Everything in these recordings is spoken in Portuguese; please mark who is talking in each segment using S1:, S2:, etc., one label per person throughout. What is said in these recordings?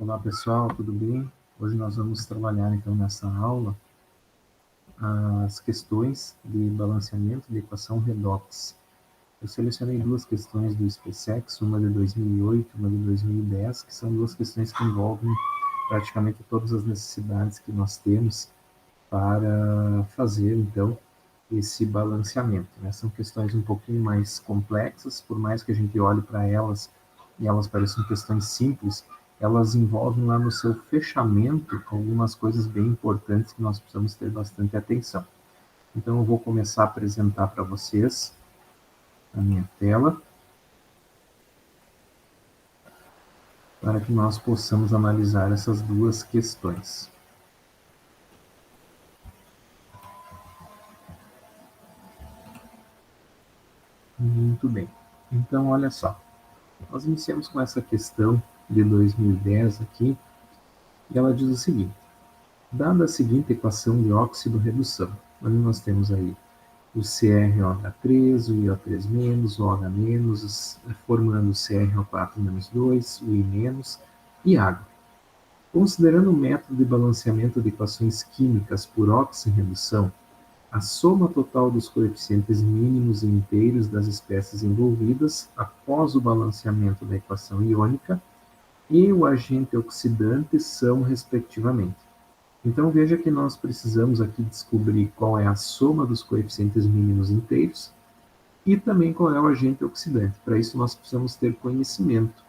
S1: Olá pessoal, tudo bem? Hoje nós vamos trabalhar então nessa aula as questões de balanceamento de equação redox. Eu selecionei duas questões do SpaceX, uma de 2008 e uma de 2010, que são duas questões que envolvem praticamente todas as necessidades que nós temos para fazer então esse balanceamento, né? São questões um pouquinho mais complexas, por mais que a gente olhe para elas e elas pareçam questões simples, elas envolvem lá no seu fechamento algumas coisas bem importantes que nós precisamos ter bastante atenção. Então eu vou começar a apresentar para vocês a minha tela, para que nós possamos analisar essas duas questões. Muito bem. Então, olha só. Nós iniciamos com essa questão de 2010 aqui, e ela diz o seguinte: dada a seguinte equação de óxido-redução, onde nós temos aí o CrOH3, o IO3-, o OH-, formando o CrO4-2, o I-, e água. Considerando o método de balanceamento de equações químicas por oxirredução, a soma total dos coeficientes mínimos e inteiros das espécies envolvidas após o balanceamento da equação iônica e o agente oxidante são, respectivamente. Então, veja que nós precisamos aqui descobrir qual é a soma dos coeficientes mínimos inteiros e também qual é o agente oxidante. Para isso, nós precisamos ter conhecimento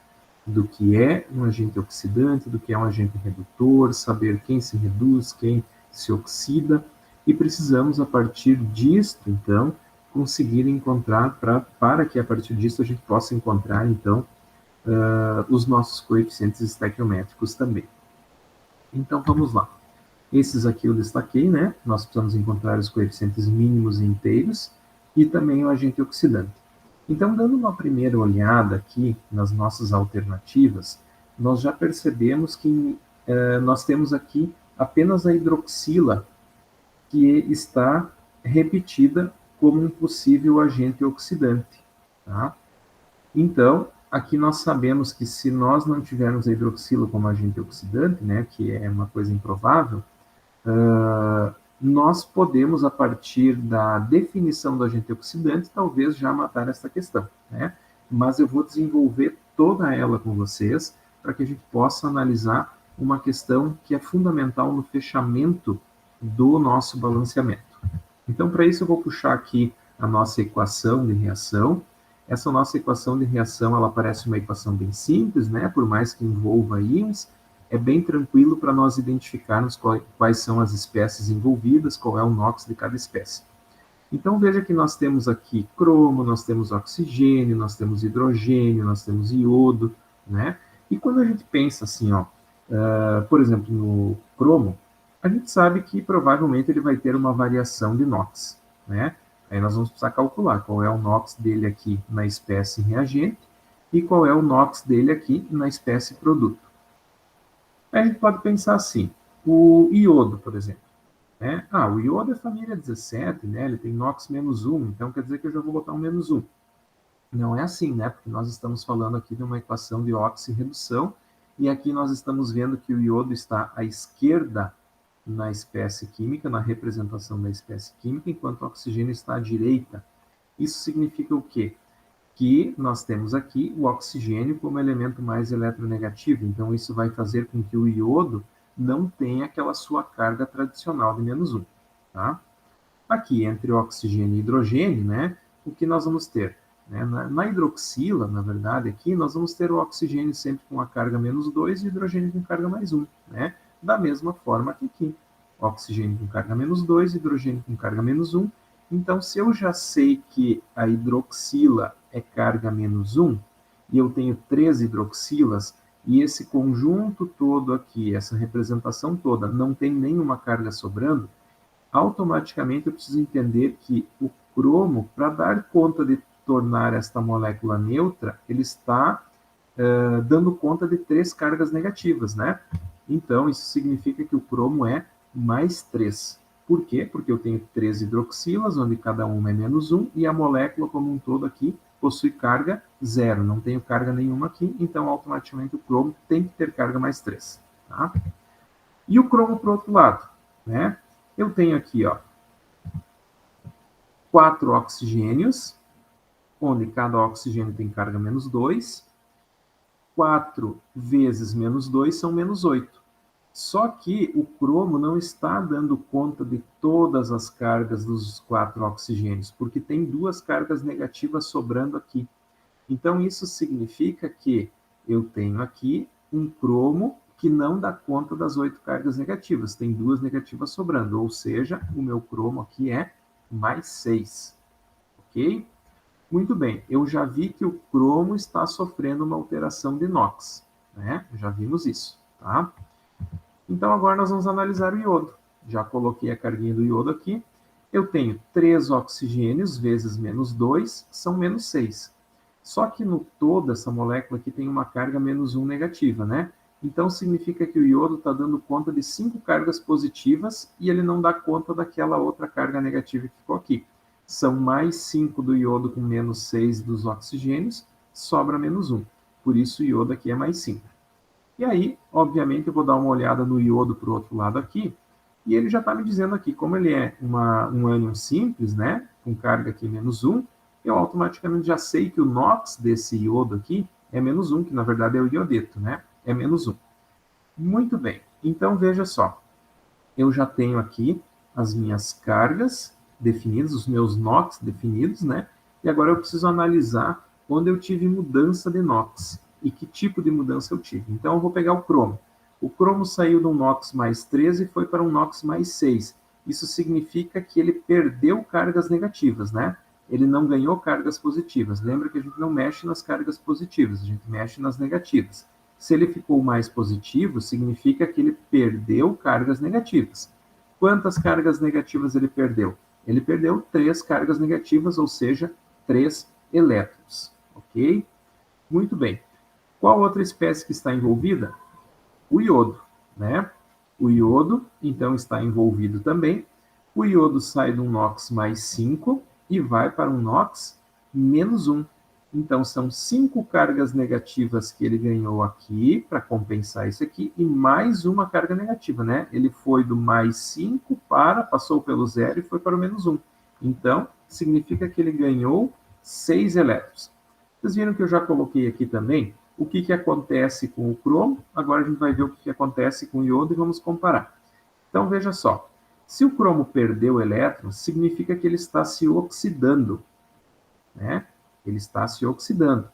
S1: do que é um agente oxidante, do que é um agente redutor, saber quem se reduz, quem se oxida, e precisamos, a partir disto, então, conseguir encontrar, para que a partir disso a gente possa encontrar, então, os nossos coeficientes estequiométricos também. Então, vamos lá. Esses aqui eu destaquei, né? Nós precisamos encontrar os coeficientes mínimos e inteiros e também o agente oxidante. Então, dando uma primeira olhada aqui nas nossas alternativas, nós já percebemos que nós temos aqui apenas a hidroxila que está repetida como um possível agente oxidante. Tá? Então, aqui nós sabemos que se nós não tivermos a hidroxila como agente oxidante, né, que é uma coisa improvável, nós podemos, a partir da definição do agente oxidante, talvez já matar essa questão, né? Mas eu vou desenvolver toda ela com vocês para que a gente possa analisar uma questão que é fundamental no fechamento do nosso balanceamento. Então, para isso, eu vou puxar aqui a nossa equação de reação. Essa nossa equação de reação, ela parece uma equação bem simples, né? Por mais que envolva íons, é bem tranquilo para nós identificarmos quais são as espécies envolvidas, qual é o NOx de cada espécie. Então, veja que nós temos aqui cromo, nós temos oxigênio, nós temos hidrogênio, nós temos iodo, né? E quando a gente pensa assim, ó, por exemplo, no cromo, a gente sabe que provavelmente ele vai ter uma variação de NOx, né? Aí nós vamos precisar calcular qual é o NOx dele aqui na espécie reagente e qual é o NOx dele aqui na espécie produto. Aí a gente pode pensar assim, o iodo, por exemplo. Né? O iodo é família 17, né? Ele tem NOx -1, então quer dizer que eu já vou botar um -1. Não é assim, né? Porque nós estamos falando aqui de uma equação de oxirredução, e aqui nós estamos vendo que o iodo está à esquerda na espécie química, na representação da espécie química, enquanto o oxigênio está à direita. Isso significa o quê? Que nós temos aqui o oxigênio como elemento mais eletronegativo, então isso vai fazer com que o iodo não tenha aquela sua carga tradicional de -1. Tá? Aqui, entre oxigênio e hidrogênio, né, o que nós vamos ter? Né? Na hidroxila, na verdade, aqui nós vamos ter o oxigênio sempre com a carga -2 e o hidrogênio com carga +1. Né? Da mesma forma que aqui, oxigênio com carga -2, hidrogênio com carga -1. Então, se eu já sei que a hidroxila é carga -1, e eu tenho 3 hidroxilas, e esse conjunto todo aqui, essa representação toda, não tem nenhuma carga sobrando, automaticamente eu preciso entender que o cromo, para dar conta de tornar esta molécula neutra, ele está dando conta de 3 cargas negativas, né? Então, isso significa que o cromo é mais 3. Por quê? Porque eu tenho 3 hidroxilas, onde cada uma é -1, e a molécula como um todo aqui possui carga 0, não tenho carga nenhuma aqui, então automaticamente o cromo tem que ter carga mais 3. Tá? E o cromo para o outro lado, né? Eu tenho aqui, ó, 4 oxigênios, onde cada oxigênio tem carga menos 2. 4 vezes menos 2 são menos 8. Só que o cromo não está dando conta de todas as cargas dos 4 oxigênios, porque tem 2 cargas negativas sobrando aqui. Então, isso significa que eu tenho aqui um cromo que não dá conta das 8 cargas negativas, tem 2 negativas sobrando, ou seja, o meu cromo aqui é mais 6, ok? Muito bem, eu já vi que o cromo está sofrendo uma alteração de NOx, né? Já vimos isso, tá? Então, agora nós vamos analisar o iodo. Já coloquei a carguinha do iodo aqui. Eu tenho 3 oxigênios vezes menos 2, são menos 6. Só que no todo, essa molécula aqui tem uma carga menos 1 negativa, né? Então, significa que o iodo está dando conta de 5 cargas positivas e ele não dá conta daquela outra carga negativa que ficou aqui. São mais 5 do iodo com menos 6 dos oxigênios, sobra menos 1. Por isso, o iodo aqui é mais 5. E aí, obviamente, eu vou dar uma olhada no iodo para o outro lado aqui, e ele já está me dizendo aqui, como ele é um ânion simples, né, com carga aqui menos 1, eu automaticamente já sei que o NOx desse iodo aqui é menos 1, que na verdade é o iodeto, né, é menos 1. Muito bem, então veja só, eu já tenho aqui as minhas cargas definidas, os meus NOx definidos, né, e agora eu preciso analisar onde eu tive mudança de NOx e que tipo de mudança eu tive. Então, eu vou pegar o cromo. O cromo saiu de um NOx mais 13 e foi para um NOx mais 6. Isso significa que ele perdeu cargas negativas, né? Ele não ganhou cargas positivas. Lembra que a gente não mexe nas cargas positivas, a gente mexe nas negativas. Se ele ficou mais positivo, significa que ele perdeu cargas negativas. Quantas cargas negativas ele perdeu? Ele perdeu 3 cargas negativas, ou seja, 3 elétrons. Ok? Muito bem. Qual outra espécie que está envolvida? O iodo, né? O iodo, então, está envolvido também. O iodo sai de um NOx mais 5 e vai para um NOx menos 1. Então, são 5 cargas negativas que ele ganhou aqui, para compensar isso aqui, e mais uma carga negativa, né? Ele foi do mais 5 passou pelo zero e foi para o menos 1. Então, significa que ele ganhou 6 elétrons. Vocês viram que eu já coloquei aqui também o que acontece com o cromo. Agora a gente vai ver o que acontece com o iodo e vamos comparar. Então, veja só. Se o cromo perdeu elétrons, significa que ele está se oxidando, né? Ele está se oxidando.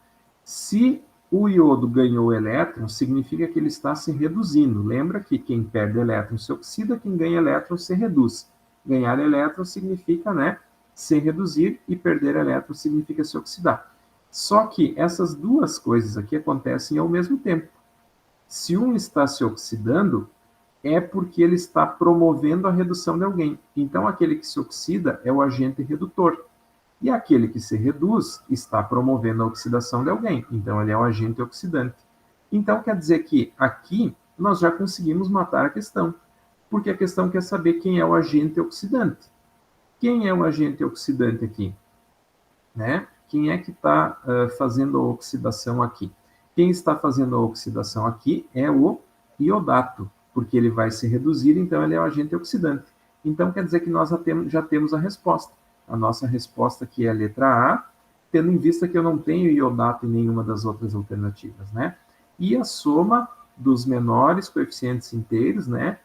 S1: Se o iodo ganhou elétrons, significa que ele está se reduzindo. Lembra que quem perde elétrons se oxida, quem ganha elétrons se reduz. Ganhar elétrons significa, né, se reduzir, e perder elétrons significa se oxidar. Só que essas duas coisas aqui acontecem ao mesmo tempo. Se um está se oxidando, é porque ele está promovendo a redução de alguém. Então, aquele que se oxida é o agente redutor. E aquele que se reduz está promovendo a oxidação de alguém. Então, ele é o agente oxidante. Então, quer dizer que aqui nós já conseguimos matar a questão. Porque a questão quer saber quem é o agente oxidante. Quem é o agente oxidante aqui? Né? Quem é que está fazendo a oxidação aqui? Quem está fazendo a oxidação aqui é o iodato, porque ele vai se reduzir, então ele é o agente oxidante. Então, quer dizer que nós já temos a resposta. A nossa resposta aqui é a letra A, tendo em vista que eu não tenho iodato em nenhuma das outras alternativas, né? E a soma dos menores coeficientes inteiros, né,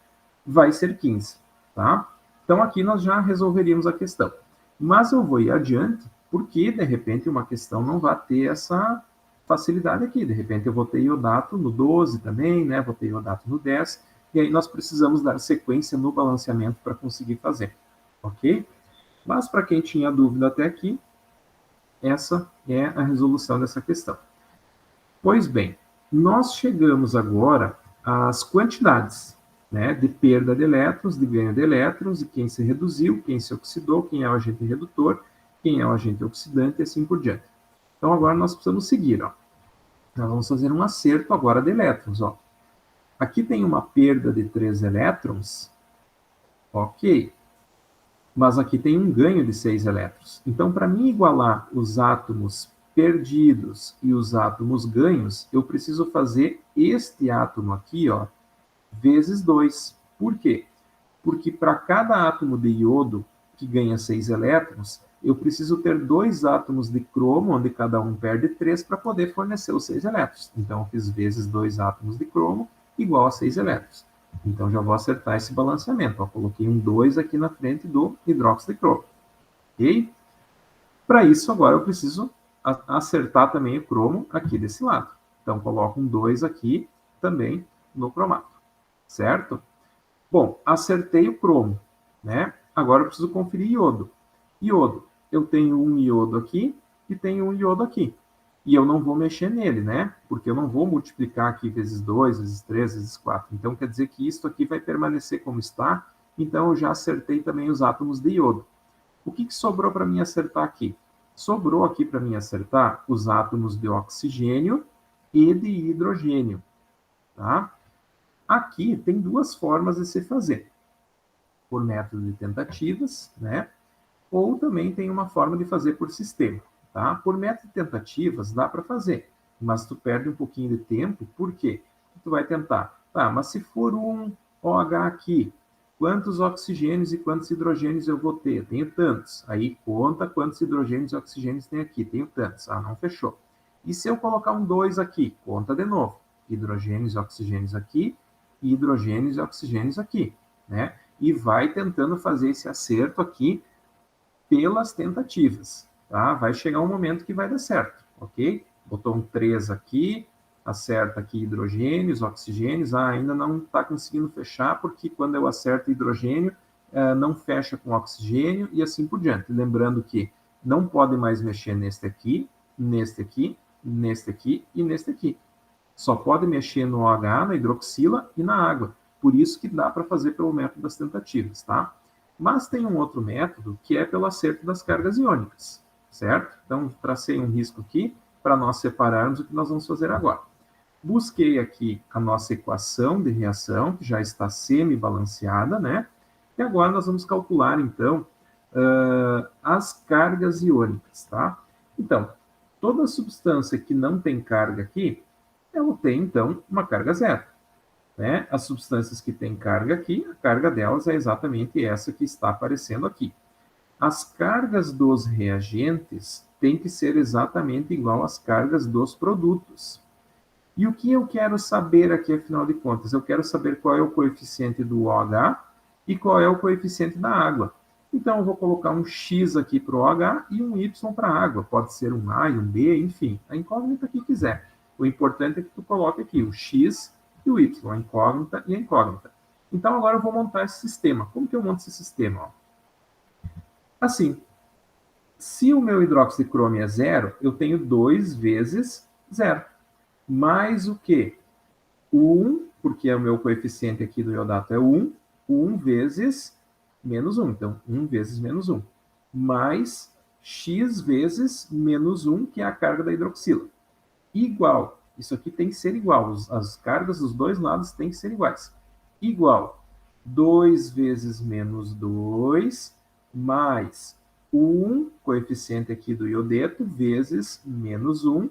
S1: vai ser 15, tá? Então, aqui nós já resolveríamos a questão. Mas eu vou ir adiante, porque, de repente, uma questão não vai ter essa facilidade aqui. De repente, eu vou ter iodato no 12 também, né? Vou ter iodato no 10, e aí nós precisamos dar sequência no balanceamento para conseguir fazer, ok? Mas, para quem tinha dúvida até aqui, essa é a resolução dessa questão. Pois bem, nós chegamos agora às quantidades, né, de perda de elétrons, de ganho de elétrons, e quem se reduziu, quem se oxidou, quem é o agente redutor, quem é o agente oxidante, e assim por diante. Então, agora nós precisamos seguir, ó. Nós vamos fazer um acerto agora de elétrons, ó. Aqui tem uma perda de 3 elétrons, ok, mas aqui tem um ganho de 6 elétrons. Então, para mim igualar os átomos perdidos e os átomos ganhos, eu preciso fazer este átomo aqui, ó, vezes 2. Por quê? Porque para cada átomo de iodo que ganha 6 elétrons, eu preciso ter 2 átomos de cromo, onde cada um perde 3, para poder fornecer os 6 elétrons. Então, eu fiz vezes 2 átomos de cromo, igual a 6 elétrons. Então, já vou acertar esse balanceamento. Ó, coloquei um 2 aqui na frente do hidróxido de cromo. Ok? Para isso, agora eu preciso acertar também o cromo aqui desse lado. Então, coloco um 2 aqui também no cromato. Certo? Bom, acertei o cromo, né? Agora eu preciso conferir iodo. Iodo, eu tenho um iodo aqui e tenho um iodo aqui. E eu não vou mexer nele, né? Porque eu não vou multiplicar aqui vezes 2, vezes 3, vezes 4. Então, quer dizer que isso aqui vai permanecer como está. Então, eu já acertei também os átomos de iodo. O que sobrou para mim acertar aqui? Sobrou aqui para mim acertar os átomos de oxigênio e de hidrogênio, tá? Aqui tem duas formas de se fazer. Por método de tentativas, né? Ou também tem uma forma de fazer por sistema, tá? Por método de tentativas dá para fazer, mas tu perde um pouquinho de tempo, por quê? Tu vai tentar, tá, mas se for um OH aqui, quantos oxigênios e quantos hidrogênios eu vou ter? Tenho tantos. Aí conta quantos hidrogênios e oxigênios tem aqui, tenho tantos. Ah, não fechou. E se eu colocar um 2 aqui? Conta de novo. Hidrogênios e oxigênios aqui, e hidrogênios e oxigênios aqui, né? E vai tentando fazer esse acerto aqui pelas tentativas, tá? Vai chegar um momento que vai dar certo, ok? Botou um 3 aqui, acerta aqui hidrogênios, oxigênios, ainda não está conseguindo fechar, porque quando eu acerto hidrogênio, não fecha com oxigênio e assim por diante. Lembrando que não pode mais mexer neste aqui, neste aqui, neste aqui e neste aqui. Só pode mexer no OH, na hidroxila e na água. Por isso que dá para fazer pelo método das tentativas, tá? Mas tem um outro método que é pelo acerto das cargas iônicas, certo? Então, tracei um risco aqui para nós separarmos o que nós vamos fazer agora. Busquei aqui a nossa equação de reação, que já está semi-balanceada, né? E agora nós vamos calcular, então, as cargas iônicas, tá? Então, toda substância que não tem carga aqui, ela tem, então, uma carga zero. Né? As substâncias que têm carga aqui, a carga delas é exatamente essa que está aparecendo aqui. As cargas dos reagentes têm que ser exatamente igual às cargas dos produtos. E o que eu quero saber aqui, afinal de contas? Eu quero saber qual é o coeficiente do OH e qual é o coeficiente da água. Então, eu vou colocar um X aqui para o OH e um Y para a água. Pode ser um A e um B, enfim, a incógnita que quiser. O importante é que tu coloque aqui o X e o Y, a incógnita e a incógnita. Então, agora eu vou montar esse sistema. Como que eu monto esse sistema? Ó? Assim, se o meu hidróxido de cromio é zero, eu tenho 2 vezes zero. Mais o quê? O 1, porque é o meu coeficiente aqui do iodato é 1, 1 vezes menos 1. Então, 1 vezes menos 1. Mais x vezes menos 1, que é a carga da hidroxila. Igual. Isso aqui tem que ser igual. As cargas dos dois lados têm que ser iguais. Igual. 2 vezes menos 2, mais 1, coeficiente aqui do iodeto, vezes menos 1,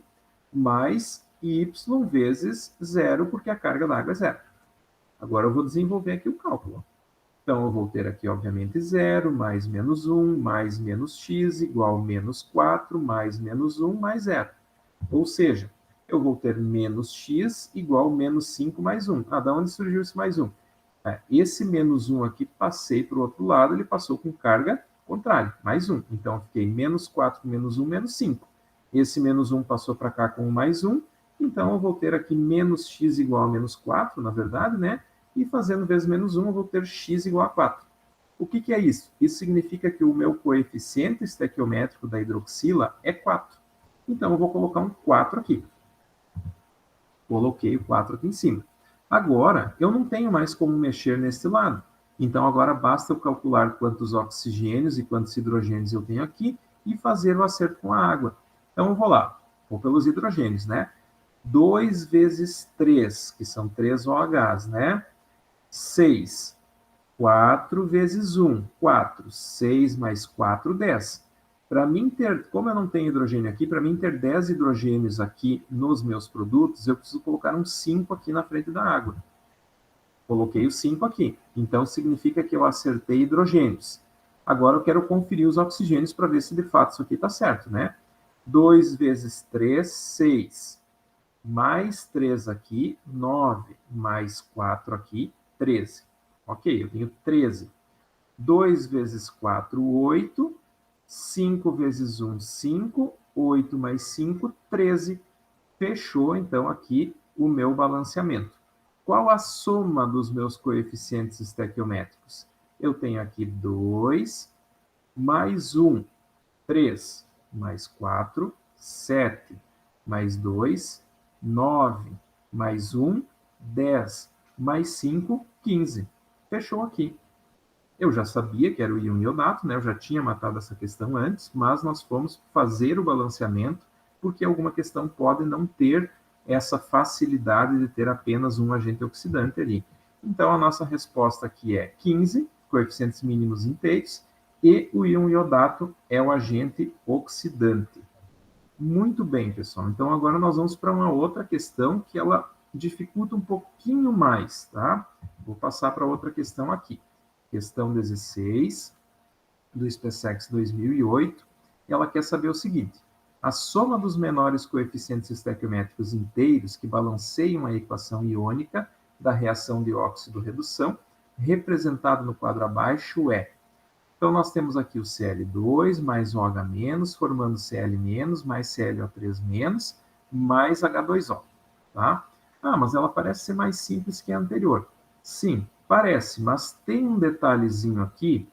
S1: mais y vezes zero, porque a carga da água é zero. Agora eu vou desenvolver aqui o cálculo. Então, eu vou ter aqui, obviamente, 0, mais menos 1, mais menos x, igual menos 4, mais menos 1, mais 0. Ou seja, eu vou ter menos x igual menos 5 mais 1. Ah, da onde surgiu esse mais 1? Esse menos 1 aqui, passei para o outro lado, ele passou com carga contrária, mais 1. Então, eu fiquei menos 4 com menos 1, menos 5. Esse menos 1 passou para cá com mais 1, então eu vou ter aqui menos x igual a menos 4, na verdade, né? E fazendo vezes menos 1, eu vou ter x igual a 4. O que, que é isso? Isso significa que o meu coeficiente estequiométrico da hidroxila é 4. Então, eu vou colocar um 4 aqui. Coloquei o 4 aqui em cima. Agora, eu não tenho mais como mexer nesse lado. Então, agora basta eu calcular quantos oxigênios e quantos hidrogênios eu tenho aqui e fazer o acerto com a água. Então, eu vou lá. Vou pelos hidrogênios, né? 2 vezes 3, que são 3 OHs, né? 6. 4 vezes 1, 4. 6 mais 4, 10. Para mim ter, como eu não tenho hidrogênio aqui, para mim ter 10 hidrogênios aqui nos meus produtos, eu preciso colocar um 5 aqui na frente da água. Coloquei o 5 aqui. Então, significa que eu acertei hidrogênios. Agora, eu quero conferir os oxigênios para ver se de fato isso aqui está certo, né? 2 vezes 3, 6. Mais 3 aqui, 9. Mais 4 aqui, 13. Ok, eu tenho 13. 2 vezes 4, 8. 5 vezes 1, 5. 8 mais 5, 13. Fechou, então, aqui o meu balanceamento. Qual a soma dos meus coeficientes estequiométricos? Eu tenho aqui 2, mais 1, 3, mais 4, 7, mais 2, 9, mais 1, 10, mais 5, 15. Fechou aqui. Eu já sabia que era o íon iodato, né? Eu já tinha matado essa questão antes, mas nós fomos fazer o balanceamento, porque alguma questão pode não ter essa facilidade de ter apenas um agente oxidante ali. Então, a nossa resposta aqui é 15, coeficientes mínimos inteiros, e o íon iodato é o agente oxidante. Muito bem, pessoal. Então, agora nós vamos para uma outra questão que ela dificulta um pouquinho mais, tá? Vou passar para outra questão aqui. Questão 16, do SpaceX 2008, e ela quer saber o seguinte: a soma dos menores coeficientes estequiométricos inteiros que balanceiam a equação iônica da reação de óxido-redução, representado no quadro abaixo, é. Então, nós temos aqui o Cl2 mais OH-, formando Cl- mais ClO3-, mais H2O. Tá? Ah, mas ela parece ser mais simples que a anterior. Sim, parece, mas tem um detalhezinho aqui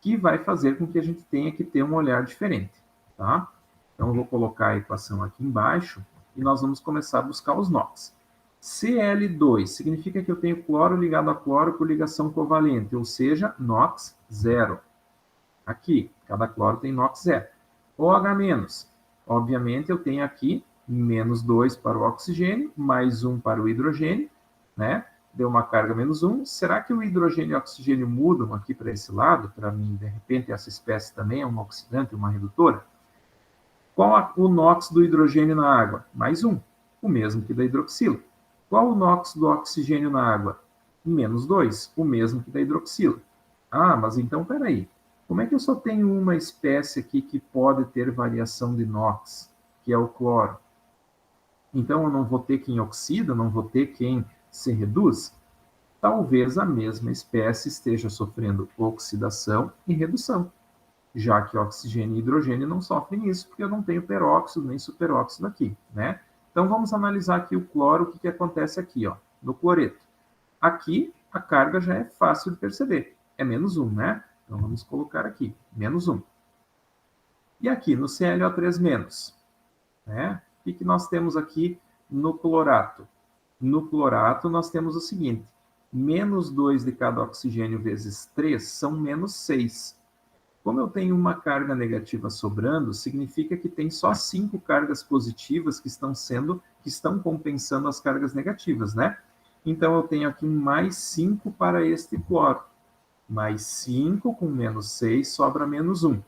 S1: que vai fazer com que a gente tenha que ter um olhar diferente. Tá? Então, eu vou colocar a equação aqui embaixo e nós vamos começar a buscar os NOx. Cl2 significa que eu tenho cloro ligado a cloro por ligação covalente, ou seja, NOx zero. Aqui, cada cloro tem NOx zero. OH-, obviamente eu tenho aqui menos 2 para o oxigênio, mais 1 para o hidrogênio, né? Deu uma carga menos 1. Será que o hidrogênio e o oxigênio mudam aqui para esse lado? Para mim, de repente, essa espécie também é uma oxidante, uma redutora? Qual o NOx do hidrogênio na água? Mais 1, o mesmo que da hidroxila. Qual o NOx do oxigênio na água? Menos 2, o mesmo que da hidroxila. Ah, mas então, peraí. Como é que eu só tenho uma espécie aqui que pode ter variação de NOx, que é o cloro? Então, eu não vou ter quem oxida, não vou ter quem se reduz? Talvez a mesma espécie esteja sofrendo oxidação e redução, já que oxigênio e hidrogênio não sofrem isso, porque eu não tenho peróxido nem superóxido aqui, né? Então, vamos analisar aqui o cloro, o que acontece aqui, ó, no cloreto. Aqui, a carga já é fácil de perceber, é menos 1, né? Então, vamos colocar aqui, menos 1. E aqui, no ClO3-, né? O que nós temos aqui no clorato? No clorato, nós temos o seguinte: menos 2 de cada oxigênio vezes 3 são menos 6. Como eu tenho uma carga negativa sobrando, significa que tem só 5 cargas positivas que estão compensando as cargas negativas, né? Então, eu tenho aqui um mais 5 para este cloro. Mais 5 com menos 6 sobra menos 1.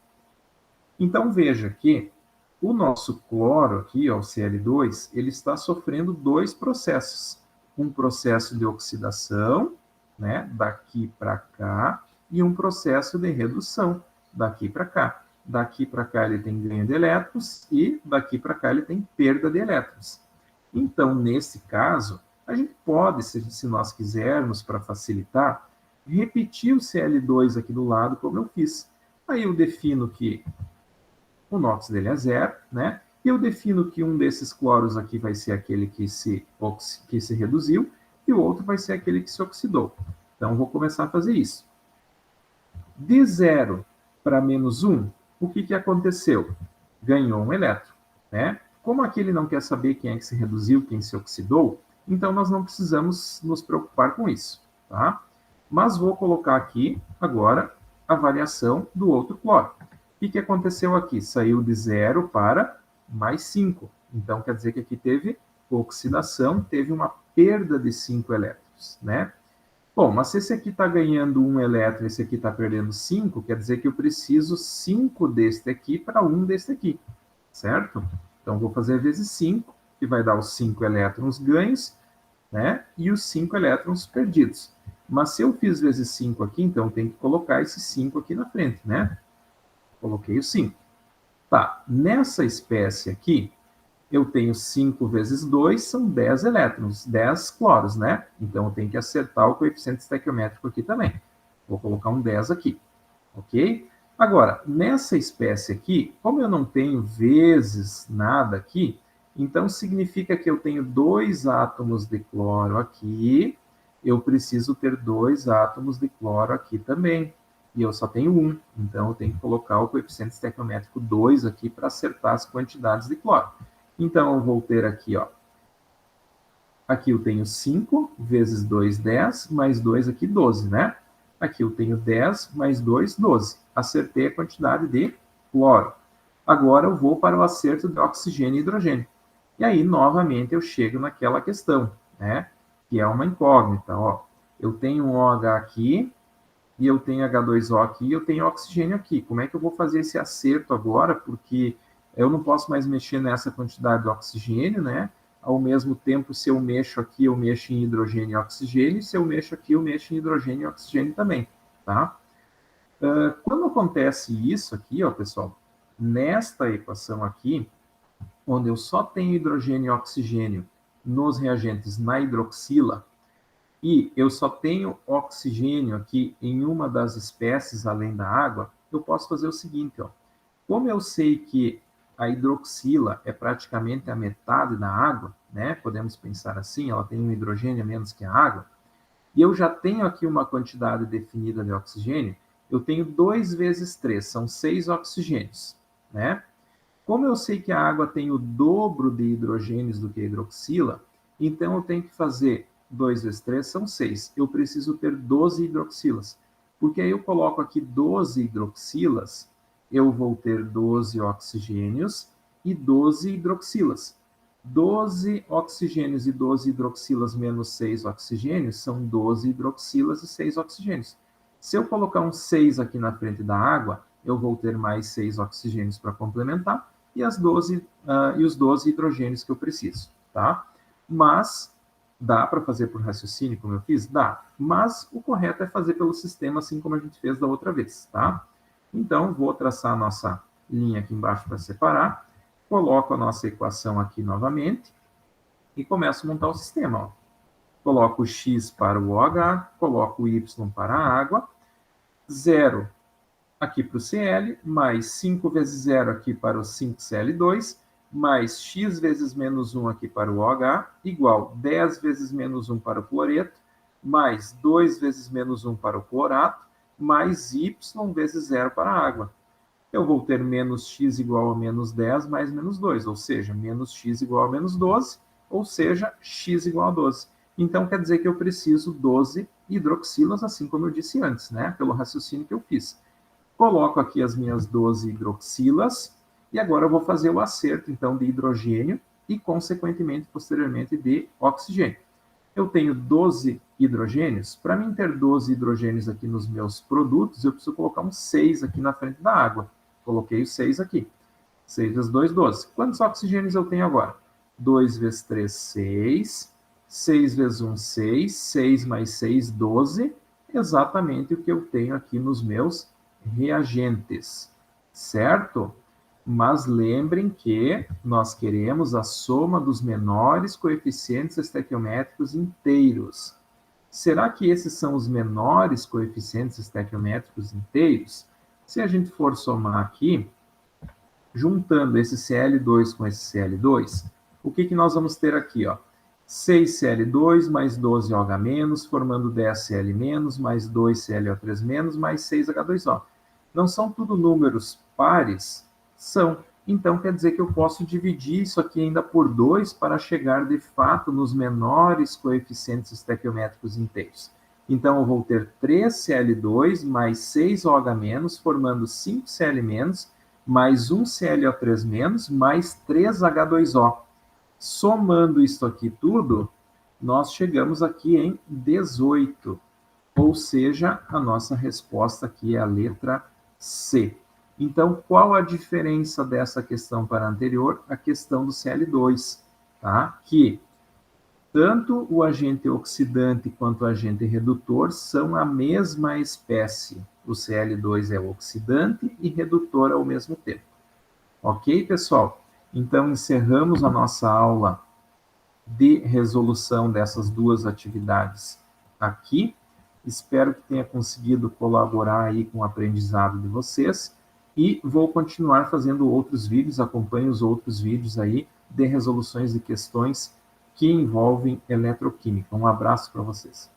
S1: Então, veja que o nosso cloro aqui, ó, o Cl2, ele está sofrendo dois processos. Um processo de oxidação, né, daqui para cá, e um processo de redução, daqui para cá. Daqui para cá ele tem ganho de elétrons e daqui para cá ele tem perda de elétrons. Então, nesse caso, a gente pode, se nós quisermos, para facilitar, repetir o Cl2 aqui do lado, como eu fiz. Aí eu defino que o NOx dele é zero, né? E eu defino que um desses cloros aqui vai ser aquele que se reduziu e o outro vai ser aquele que se oxidou. Então, vou começar a fazer isso. De 0 para menos 1, o que aconteceu? Ganhou um elétron, né? Como aqui ele não quer saber quem é que se reduziu, quem se oxidou, então nós não precisamos nos preocupar com isso, tá? Mas vou colocar aqui, agora, a variação do outro cloro. O que aconteceu aqui? Saiu de 0 para mais 5. Então, quer dizer que aqui teve oxidação, teve uma perda de 5 elétrons, né? Bom, mas se esse aqui está ganhando 1 elétron e esse aqui está perdendo 5, quer dizer que eu preciso 5 deste aqui para 1 deste aqui, certo? Então, vou fazer vezes 5, que vai dar os 5 elétrons ganhos, né? E os 5 elétrons perdidos. Mas se eu fiz vezes 5 aqui, então eu tenho que colocar esse 5 aqui na frente, né? Coloquei o 5. Tá, nessa espécie aqui, eu tenho 5 vezes 2, são 10 elétrons, 10 cloros, né? Então, eu tenho que acertar o coeficiente estequiométrico aqui também. Vou colocar um 10 aqui, ok? Agora, nessa espécie aqui, como eu não tenho vezes nada aqui, então significa que eu tenho 2 átomos de cloro aqui, eu preciso ter 2 átomos de cloro aqui também. E eu só tenho 1, então eu tenho que colocar o coeficiente estequiométrico 2 aqui para acertar as quantidades de cloro. Então, eu vou ter aqui, ó. Aqui eu tenho 5 vezes 2, 10, mais 2 aqui, 12, né? Aqui eu tenho 10 mais 2, 12. Acertei a quantidade de cloro. Agora eu vou para o acerto de oxigênio e hidrogênio. E aí, novamente, eu chego naquela questão, né? Que é uma incógnita, ó. Eu tenho um OH aqui, e eu tenho H2O aqui, e eu tenho oxigênio aqui. Como é que eu vou fazer esse acerto agora? Porque eu não posso mais mexer nessa quantidade de oxigênio, né? Ao mesmo tempo, se eu mexo aqui, eu mexo em hidrogênio e oxigênio, e se eu mexo aqui, eu mexo em hidrogênio e oxigênio também, tá? Quando acontece isso aqui, ó, pessoal, nesta equação aqui, onde eu só tenho hidrogênio e oxigênio nos reagentes na hidroxila, e eu só tenho oxigênio aqui em uma das espécies além da água, eu posso fazer o seguinte, ó. Como eu sei que a hidroxila é praticamente a metade da água, né? Podemos pensar assim, ela tem um hidrogênio a menos que a água, e eu já tenho aqui uma quantidade definida de oxigênio, eu tenho 2 vezes 3, são 6 oxigênios, né? Como eu sei que a água tem o dobro de hidrogênios do que a hidroxila, então eu tenho que fazer 2 vezes 3 são 6. Eu preciso ter 12 hidroxilas. Porque aí eu coloco aqui 12 hidroxilas, eu vou ter 12 oxigênios e 12 hidroxilas. 12 oxigênios e 12 hidroxilas menos 6 oxigênios são 12 hidroxilas e 6 oxigênios. Se eu colocar um 6 aqui na frente da água, eu vou ter mais 6 oxigênios para complementar e os 12 hidrogênios que eu preciso, tá? Mas dá para fazer por raciocínio, como eu fiz? Dá. Mas o correto é fazer pelo sistema, assim como a gente fez da outra vez, tá? Então, vou traçar a nossa linha aqui embaixo para separar, coloco a nossa equação aqui novamente e começo a montar o sistema, ó. Coloco o X para o OH, coloco o Y para a água, 0 aqui para o Cl, mais 5 vezes 0 aqui para o 5Cl2, mais x vezes menos 1 aqui para o OH, igual 10 vezes menos 1 para o cloreto, mais 2 vezes menos 1 para o clorato, mais y vezes 0 para a água. Eu vou ter menos x igual a menos 10 mais menos 2, ou seja, menos x igual a menos 12, ou seja, x igual a 12. Então, quer dizer que eu preciso 12 hidroxilas, assim como eu disse antes, né? Pelo raciocínio que eu fiz. Coloco aqui as minhas 12 hidroxilas, e agora eu vou fazer o acerto, então, de hidrogênio e, consequentemente, posteriormente, de oxigênio. Eu tenho 12 hidrogênios. Para mim ter 12 hidrogênios aqui nos meus produtos, eu preciso colocar um 6 aqui na frente da água. Coloquei o 6 aqui. 6 vezes 2, 12. Quantos oxigênios eu tenho agora? 2 vezes 3, 6. 6 vezes 1, 6. 6 mais 6, 12. Exatamente o que eu tenho aqui nos meus reagentes. Certo? Mas lembrem que nós queremos a soma dos menores coeficientes estequiométricos inteiros. Será que esses são os menores coeficientes estequiométricos inteiros? Se a gente for somar aqui, juntando esse Cl2 com esse Cl2, o que nós vamos ter aqui? Ó? 6Cl2 mais 12OH-, formando 10Cl-, mais 2ClO3-, mais 6H2O. Não são tudo números pares? São. Então, quer dizer que eu posso dividir isso aqui ainda por 2 para chegar, de fato, nos menores coeficientes estequiométricos inteiros. Então, eu vou ter 3Cl2 mais 6OH-, formando 5Cl-, mais 1ClO3-, mais 3H2O. Somando isso aqui tudo, nós chegamos aqui em 18. ou seja, a nossa resposta aqui é a letra C. Então, qual a diferença dessa questão para a anterior? A questão do Cl2, tá? Que tanto o agente oxidante quanto o agente redutor são a mesma espécie. O Cl2 é oxidante e redutor ao mesmo tempo. Ok, pessoal? Então, encerramos a nossa aula de resolução dessas duas atividades aqui. Espero que tenha conseguido colaborar aí com o aprendizado de vocês e vou continuar fazendo outros vídeos, acompanhe os outros vídeos aí de resoluções de questões que envolvem eletroquímica. Um abraço para vocês.